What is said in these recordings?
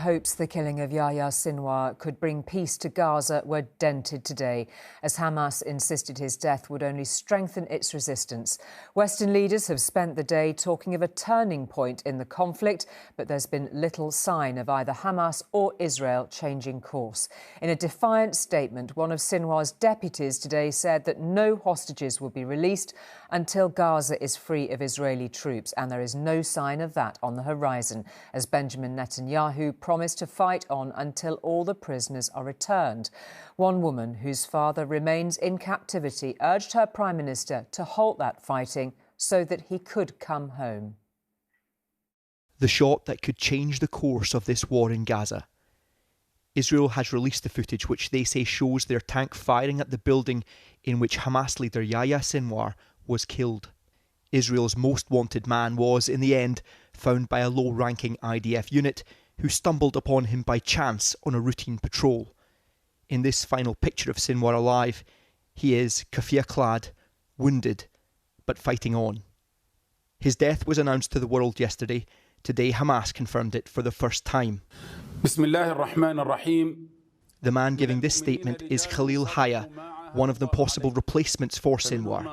hopes the killing of Yahya Sinwar could bring peace to Gaza were dented today, as Hamas insisted his death would only strengthen its resistance. Western leaders have spent the day talking of a turning point in the conflict, but there's been little sign of either Hamas or Israel changing course. In a defiant statement, one of Sinwar's deputies today said that no hostages will be released until Gaza is free of Israeli troops, and there is no sign of that on the horizon, as Benjamin Netanyahu promised to fight on until all the prisoners are returned. One woman whose father remains in captivity urged her Prime Minister to halt that fighting so that he could come home. The shot that could change the course of this war in Gaza. Israel has released the footage which they say shows their tank firing at the building in which Hamas leader Yahya Sinwar was killed. Israel's most wanted man was, in the end, found by a low-ranking IDF unit who stumbled upon him by chance on a routine patrol. In this final picture of Sinwar alive, he is keffiyeh-clad, wounded, but fighting on. His death was announced to the world yesterday. Today, Hamas confirmed it for the first time. The man giving this statement is Khalil Haya, one of the possible replacements for Sinwar.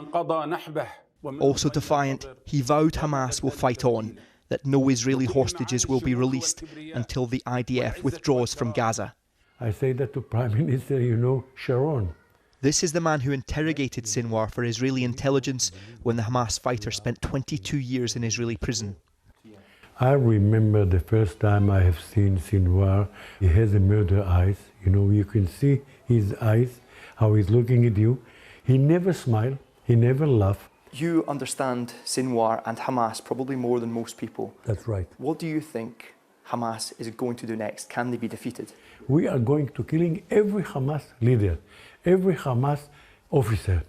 Also defiant, he vowed Hamas will fight on, that no Israeli hostages will be released until the IDF withdraws from Gaza. I say that to Prime Minister, Sharon. This is the man who interrogated Sinwar for Israeli intelligence when the Hamas fighter spent 22 years in Israeli prison. I remember the first time I have seen Sinwar. He has a murder eyes. You can see his eyes, how he's looking at you. He never smiled, he never laughed. You understand Sinwar and Hamas probably more than most people. That's right. What do you think Hamas is going to do next? Can they be defeated? We are going to killing every Hamas leader, every Hamas officer.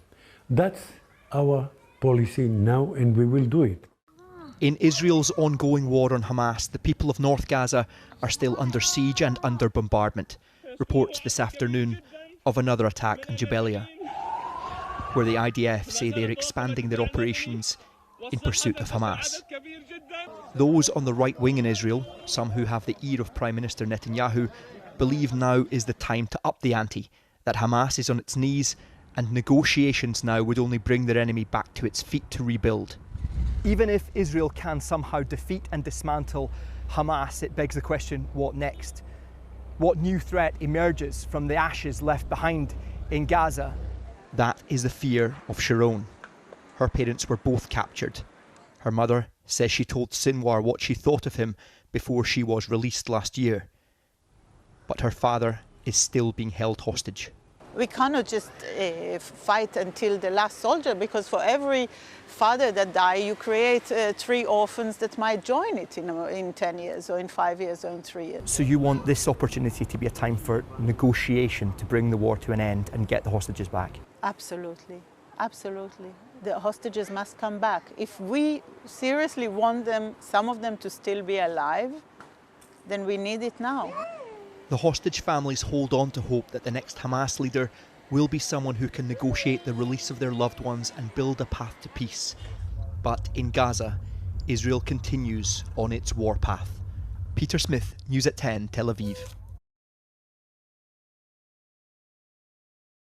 That's our policy now, and we will do it. In Israel's ongoing war on Hamas, the people of North Gaza are still under siege and under bombardment. Reports this afternoon of another attack on Jabalia, where the IDF say they're expanding their operations in pursuit of Hamas. Those on the right wing in Israel, some who have the ear of Prime Minister Netanyahu, believe now is the time to up the ante, that Hamas is on its knees and negotiations now would only bring their enemy back to its feet to rebuild. Even if Israel can somehow defeat and dismantle Hamas, it begs the question, what next? What new threat emerges from the ashes left behind in Gaza? That is the fear of Sharon. Her parents were both captured. Her mother says she told Sinwar what she thought of him before she was released last year. But her father is still being held hostage. We cannot just fight until the last soldier, because for every father that dies, you create 3 orphans that might join it in 10 years or in 5 years or in 3 years. So you want this opportunity to be a time for negotiation to bring the war to an end and get the hostages back? Absolutely, absolutely. The hostages must come back. If we seriously want them, some of them, to still be alive, then we need it now. The hostage families hold on to hope that the next Hamas leader will be someone who can negotiate the release of their loved ones and build a path to peace. But in Gaza, Israel continues on its war path. Peter Smith, News at 10, Tel Aviv.